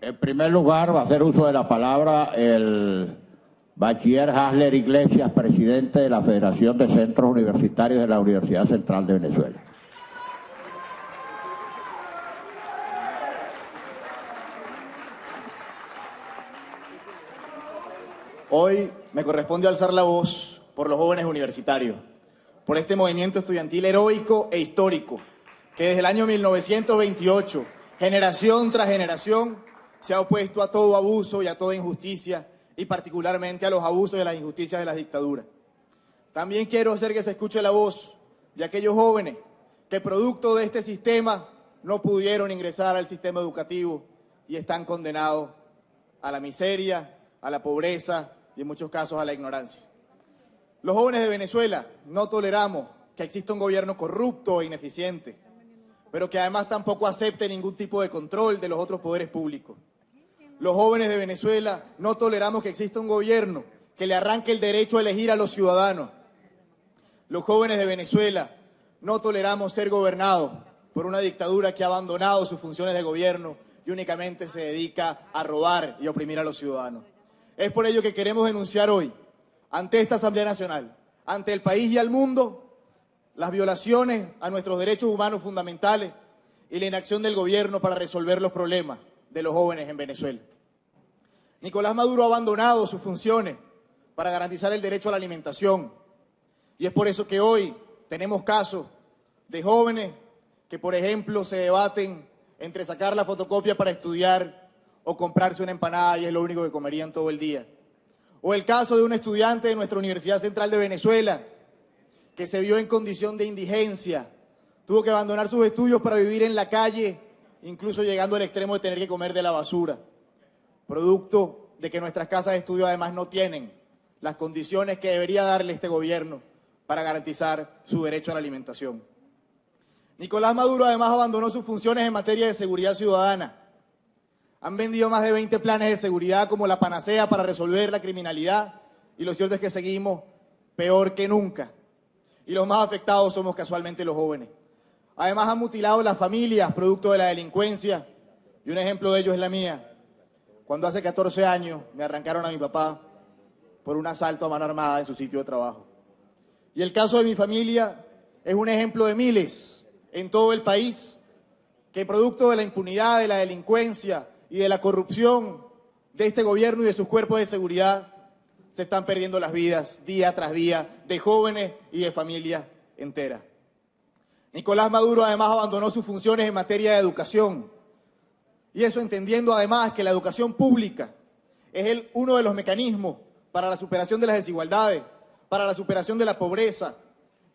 En primer lugar, va a hacer uso de la palabra el bachiller Hasler Iglesias, presidente de la Federación de Centros Universitarios de la Universidad Central de Venezuela. Hoy me corresponde alzar la voz por los jóvenes universitarios, por este movimiento estudiantil heroico e histórico, que desde el año 1928, generación tras generación, se ha opuesto a todo abuso y a toda injusticia, y particularmente a los abusos y a las injusticias de las dictaduras. También quiero hacer que se escuche la voz de aquellos jóvenes que producto de este sistema no pudieron ingresar al sistema educativo y están condenados a la miseria, a la pobreza y en muchos casos a la ignorancia. Los jóvenes de Venezuela no toleramos que exista un gobierno corrupto e ineficiente, pero que además tampoco acepte ningún tipo de control de los otros poderes públicos. Los jóvenes de Venezuela no toleramos que exista un gobierno que le arranque el derecho a elegir a los ciudadanos. Los jóvenes de Venezuela no toleramos ser gobernados por una dictadura que ha abandonado sus funciones de gobierno y únicamente se dedica a robar y a oprimir a los ciudadanos. Es por ello que queremos denunciar hoy, ante esta Asamblea Nacional, ante el país y al mundo, las violaciones a nuestros derechos humanos fundamentales y la inacción del gobierno para resolver los problemas de los jóvenes en Venezuela. Nicolás Maduro ha abandonado sus funciones para garantizar el derecho a la alimentación y es por eso que hoy tenemos casos de jóvenes que, por ejemplo, se debaten entre sacar la fotocopia para estudiar o comprarse una empanada y es lo único que comerían todo el día. O el caso de un estudiante de nuestra Universidad Central de Venezuela que se vio en condición de indigencia, tuvo que abandonar sus estudios para vivir en la calle, incluso llegando al extremo de tener que comer de la basura, producto de que nuestras casas de estudio además no tienen las condiciones que debería darle este gobierno para garantizar su derecho a la alimentación. Nicolás Maduro además abandonó sus funciones en materia de seguridad ciudadana. Han vendido más de 20 planes de seguridad como la panacea para resolver la criminalidad y lo cierto es que seguimos peor que nunca. Y los más afectados somos casualmente los jóvenes. Además han mutilado las familias producto de la delincuencia y un ejemplo de ello es la mía. Cuando hace 14 años me arrancaron a mi papá por un asalto a mano armada en su sitio de trabajo. Y el caso de mi familia es un ejemplo de miles en todo el país que producto de la impunidad, de la delincuencia y de la corrupción de este gobierno y de sus cuerpos de seguridad se están perdiendo las vidas día tras día de jóvenes y de familias enteras. Nicolás Maduro además abandonó sus funciones en materia de educación y eso entendiendo además que la educación pública es uno de los mecanismos para la superación de las desigualdades, para la superación de la pobreza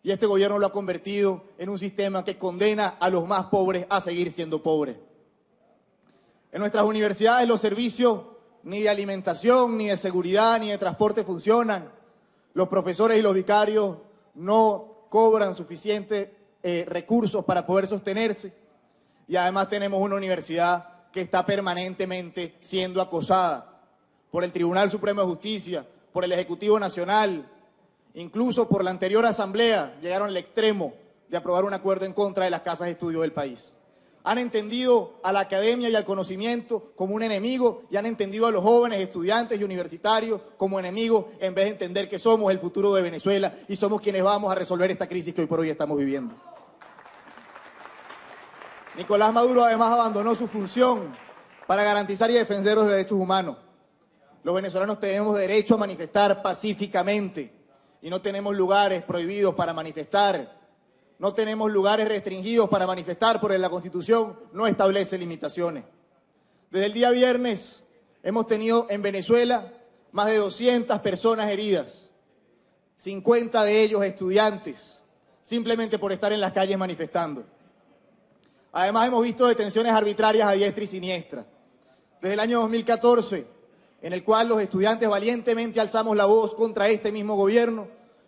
y este gobierno lo ha convertido en un sistema que condena a los más pobres a seguir siendo pobres. En nuestras universidades los servicios ni de alimentación, ni de seguridad, ni de transporte funcionan. Los profesores y los vicarios no cobran suficientes recursos para poder sostenerse. Y además tenemos una universidad que está permanentemente siendo acosada por el Tribunal Supremo de Justicia, por el Ejecutivo Nacional, incluso por la anterior Asamblea, llegaron al extremo de aprobar un acuerdo en contra de las casas de estudio del país. Han entendido a la academia y al conocimiento como un enemigo y han entendido a los jóvenes estudiantes y universitarios como enemigos en vez de entender que somos el futuro de Venezuela y somos quienes vamos a resolver esta crisis que hoy por hoy estamos viviendo. Nicolás Maduro además abandonó su función para garantizar y defender los derechos humanos. Los venezolanos tenemos derecho a manifestar pacíficamente y no tenemos lugares prohibidos para manifestar. No tenemos lugares restringidos para manifestar porque la Constitución no establece limitaciones. Desde el día viernes hemos tenido en Venezuela más de 200 personas heridas, 50 de ellos estudiantes, simplemente por estar en las calles manifestando. Además hemos visto detenciones arbitrarias a diestra y siniestra. Desde el año 2014, en el cual los estudiantes valientemente alzamos la voz contra este mismo gobierno,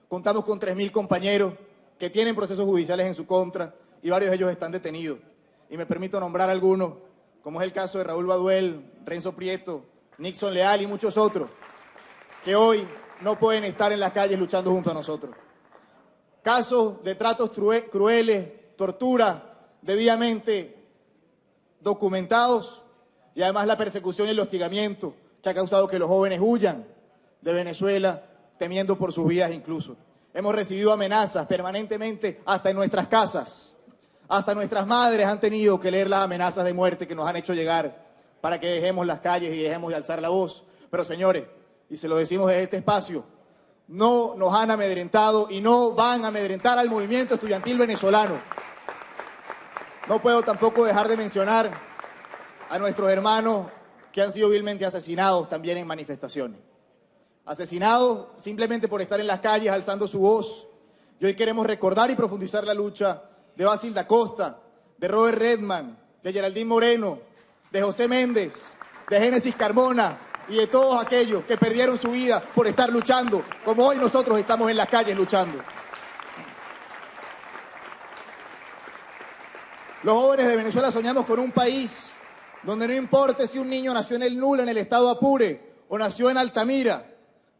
contamos con 3.000 compañeros que tienen procesos judiciales en su contra y varios de ellos están detenidos. Y me permito nombrar algunos, como es el caso de Raúl Baduel, Renzo Prieto, Nixon Leal y muchos otros, que hoy no pueden estar en las calles luchando junto a nosotros. Casos de tratos crueles, tortura debidamente documentados y además la persecución y el hostigamiento que ha causado que los jóvenes huyan de Venezuela, temiendo por sus vidas incluso. Hemos recibido amenazas permanentemente hasta en nuestras casas. Hasta nuestras madres han tenido que leer las amenazas de muerte que nos han hecho llegar para que dejemos las calles y dejemos de alzar la voz. Pero señores, y se lo decimos desde este espacio, no nos han amedrentado y no van a amedrentar al movimiento estudiantil venezolano. No puedo tampoco dejar de mencionar a nuestros hermanos que han sido vilmente asesinados también en manifestaciones. Asesinados simplemente por estar en las calles alzando su voz. Y hoy queremos recordar y profundizar la lucha de Basil da Costa, de Robert Redman, de Geraldine Moreno, de José Méndez, de Génesis Carmona y de todos aquellos que perdieron su vida por estar luchando, como hoy nosotros estamos en las calles luchando. Los jóvenes de Venezuela soñamos con un país donde no importe si un niño nació en el Nula, en el estado Apure, o nació en Altamira,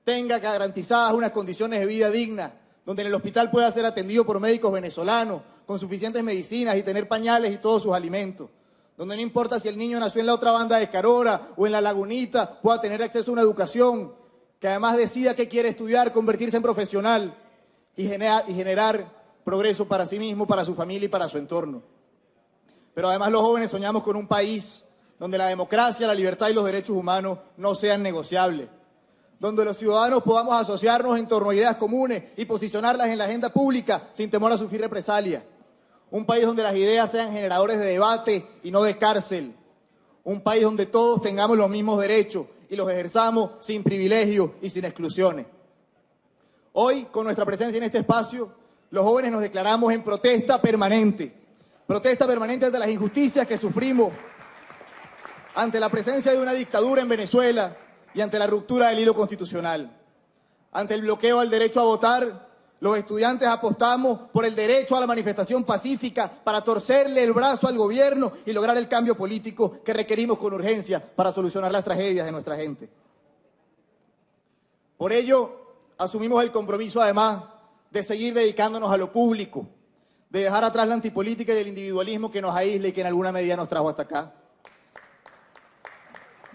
tenga garantizadas unas condiciones de vida dignas, donde en el hospital pueda ser atendido por médicos venezolanos, con suficientes medicinas y tener pañales y todos sus alimentos. Donde no importa si el niño nació en la otra banda de Carora o en la Lagunita, pueda tener acceso a una educación, que además decida qué quiere estudiar, convertirse en profesional y generar progreso para sí mismo, para su familia y para su entorno. Pero además los jóvenes soñamos con un país donde la democracia, la libertad y los derechos humanos no sean negociables, donde los ciudadanos podamos asociarnos en torno a ideas comunes y posicionarlas en la agenda pública sin temor a sufrir represalias. Un país donde las ideas sean generadores de debate y no de cárcel. Un país donde todos tengamos los mismos derechos y los ejerzamos sin privilegios y sin exclusiones. Hoy, con nuestra presencia en este espacio, los jóvenes nos declaramos en protesta permanente ante las injusticias que sufrimos, ante la presencia de una dictadura en Venezuela y ante la ruptura del hilo constitucional. Ante el bloqueo al derecho a votar, los estudiantes apostamos por el derecho a la manifestación pacífica para torcerle el brazo al gobierno y lograr el cambio político que requerimos con urgencia para solucionar las tragedias de nuestra gente. Por ello, asumimos el compromiso, además, de seguir dedicándonos a lo público, de dejar atrás la antipolítica y el individualismo que nos aísla y que en alguna medida nos trajo hasta acá.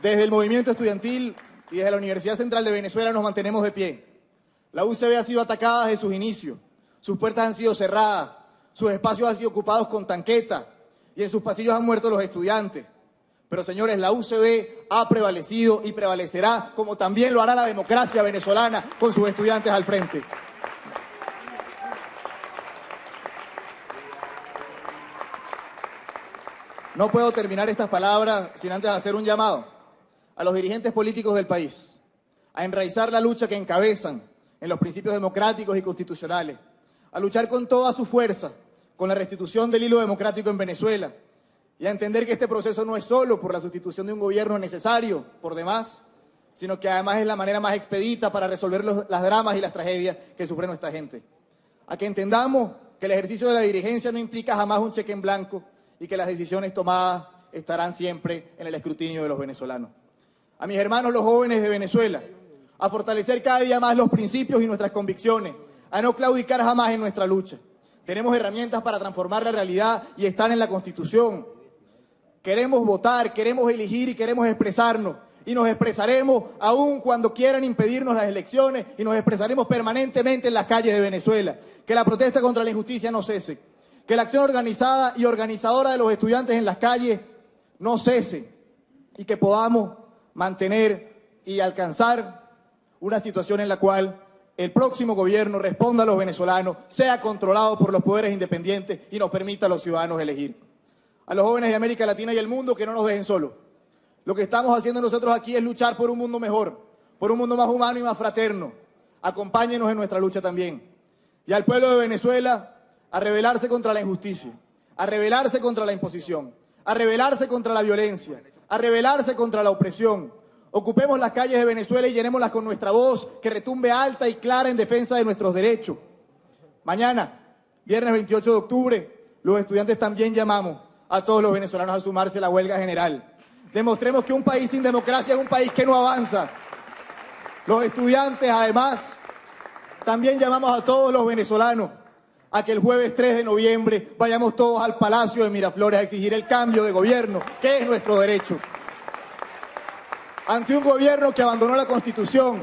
Desde el movimiento estudiantil y desde la Universidad Central de Venezuela nos mantenemos de pie. La UCB ha sido atacada desde sus inicios, sus puertas han sido cerradas, sus espacios han sido ocupados con tanquetas y en sus pasillos han muerto los estudiantes. Pero señores, la UCB ha prevalecido y prevalecerá, como también lo hará la democracia venezolana con sus estudiantes al frente. No puedo terminar estas palabras sin antes hacer un llamado a los dirigentes políticos del país a enraizar la lucha que encabezan en los principios democráticos y constitucionales, a luchar con toda su fuerza con la restitución del hilo democrático en Venezuela y a entender que este proceso no es solo por la sustitución de un gobierno necesario por demás, sino que además es la manera más expedita para resolver las dramas y las tragedias que sufre nuestra gente. A que entendamos que el ejercicio de la dirigencia no implica jamás un cheque en blanco y que las decisiones tomadas estarán siempre en el escrutinio de los venezolanos. A mis hermanos los jóvenes de Venezuela, a fortalecer cada día más los principios y nuestras convicciones, a no claudicar jamás en nuestra lucha. Tenemos herramientas para transformar la realidad y están en la Constitución. Queremos votar, queremos elegir y queremos expresarnos. Y nos expresaremos aún cuando quieran impedirnos las elecciones y nos expresaremos permanentemente en las calles de Venezuela. Que la protesta contra la injusticia no cese. Que la acción organizada y organizadora de los estudiantes en las calles no cese. Y que podamos mantener y alcanzar una situación en la cual el próximo gobierno responda a los venezolanos, sea controlado por los poderes independientes y nos permita a los ciudadanos elegir. A los jóvenes de América Latina y el mundo, que no nos dejen solos. Lo que estamos haciendo nosotros aquí es luchar por un mundo mejor, por un mundo más humano y más fraterno. Acompáñenos en nuestra lucha también. Y al pueblo de Venezuela a rebelarse contra la injusticia, a rebelarse contra la imposición, a rebelarse contra la violencia, a rebelarse contra la opresión. Ocupemos las calles de Venezuela y llenémoslas con nuestra voz, que retumbe alta y clara en defensa de nuestros derechos. Mañana, viernes 28 de octubre, los estudiantes también llamamos a todos los venezolanos a sumarse a la huelga general. Demostremos que un país sin democracia es un país que no avanza. Los estudiantes, además, también llamamos a todos los venezolanos a que el jueves 3 de noviembre vayamos todos al Palacio de Miraflores a exigir el cambio de gobierno, que es nuestro derecho. ante un gobierno que abandonó la Constitución,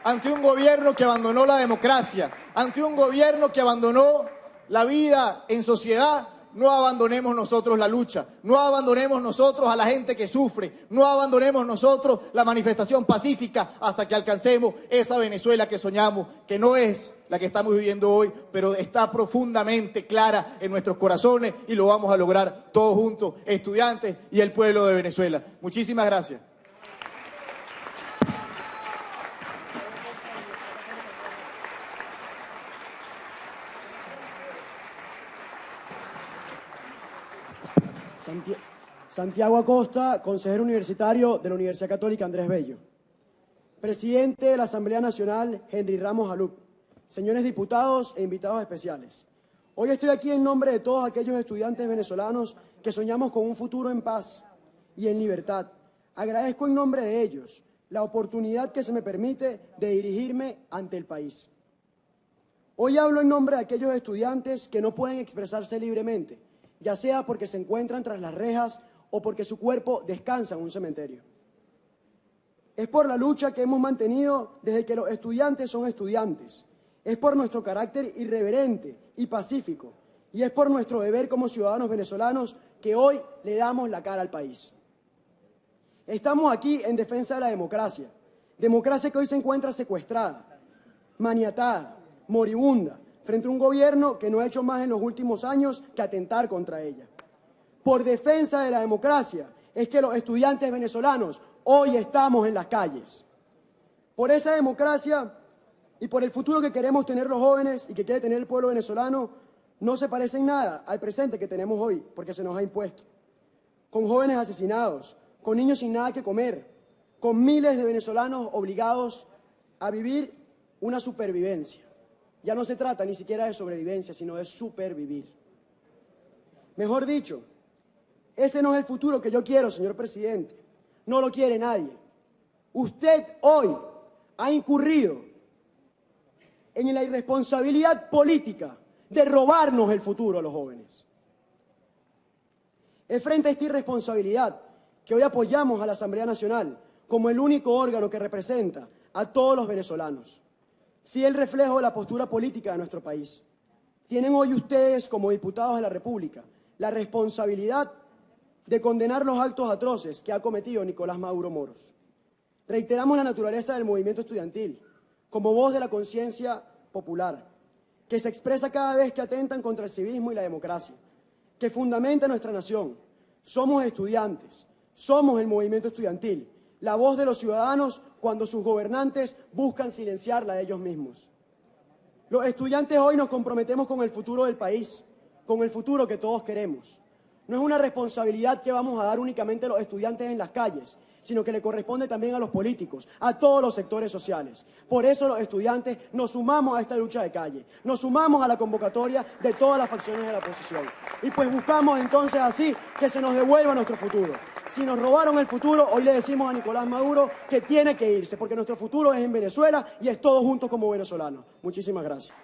ante un gobierno que abandonó la democracia, ante un gobierno que abandonó la vida en sociedad, no abandonemos nosotros la lucha, no abandonemos nosotros a la gente que sufre, no abandonemos nosotros la manifestación pacífica hasta que alcancemos esa Venezuela que soñamos, que no es la que estamos viviendo hoy, pero está profundamente clara en nuestros corazones y lo vamos a lograr todos juntos, estudiantes y el pueblo de Venezuela. Muchísimas gracias. Santiago Acosta, consejero universitario de la Universidad Católica Andrés Bello. Presidente de la Asamblea Nacional, Henry Ramos Alup. Señores diputados e invitados especiales. Hoy estoy aquí en nombre de todos aquellos estudiantes venezolanos que soñamos con un futuro en paz y en libertad. Agradezco en nombre de ellos la oportunidad que se me permite de dirigirme ante el país. Hoy hablo en nombre de aquellos estudiantes que no pueden expresarse libremente, ya sea porque se encuentran tras las rejas o porque su cuerpo descansa en un cementerio. Es por la lucha que hemos mantenido desde que los estudiantes son estudiantes. Es por nuestro carácter irreverente y pacífico. Y es por nuestro deber como ciudadanos venezolanos que hoy le damos la cara al país. Estamos aquí en defensa de la democracia. Democracia que hoy se encuentra secuestrada, maniatada, moribunda, frente a un gobierno que no ha hecho más en los últimos años que atentar contra ella. Por defensa de la democracia es que los estudiantes venezolanos hoy estamos en las calles. Por esa democracia y por el futuro que queremos tener los jóvenes y que quiere tener el pueblo venezolano, no se parece en nada al presente que tenemos hoy, porque se nos ha impuesto. Con jóvenes asesinados, con niños sin nada que comer, con miles de venezolanos obligados a vivir una supervivencia. Ya no se trata ni siquiera de sobrevivencia, sino de supervivir. Mejor dicho, ese no es el futuro que yo quiero, señor presidente. No lo quiere nadie. Usted hoy ha incurrido en la irresponsabilidad política de robarnos el futuro a los jóvenes. Es frente a esta irresponsabilidad que hoy apoyamos a la Asamblea Nacional como el único órgano que representa a todos los venezolanos, fiel reflejo de la postura política de nuestro país. Tienen hoy ustedes, como diputados de la República, la responsabilidad de condenar los actos atroces que ha cometido Nicolás Maduro Moros. Reiteramos la naturaleza del movimiento estudiantil como voz de la conciencia popular, que se expresa cada vez que atentan contra el civismo y la democracia, que fundamenta nuestra nación. Somos estudiantes, somos el movimiento estudiantil, la voz de los ciudadanos cuando sus gobernantes buscan silenciarla a ellos mismos. Los estudiantes hoy nos comprometemos con el futuro del país, con el futuro que todos queremos. No es una responsabilidad que vamos a dar únicamente a los estudiantes en las calles, sino que le corresponde también a los políticos, a todos los sectores sociales. Por eso los estudiantes nos sumamos a esta lucha de calle, nos sumamos a la convocatoria de todas las facciones de la oposición. Y pues buscamos entonces así que se nos devuelva nuestro futuro. Si nos robaron el futuro, hoy le decimos a Nicolás Maduro que tiene que irse, porque nuestro futuro es en Venezuela y es todos juntos como venezolanos. Muchísimas gracias.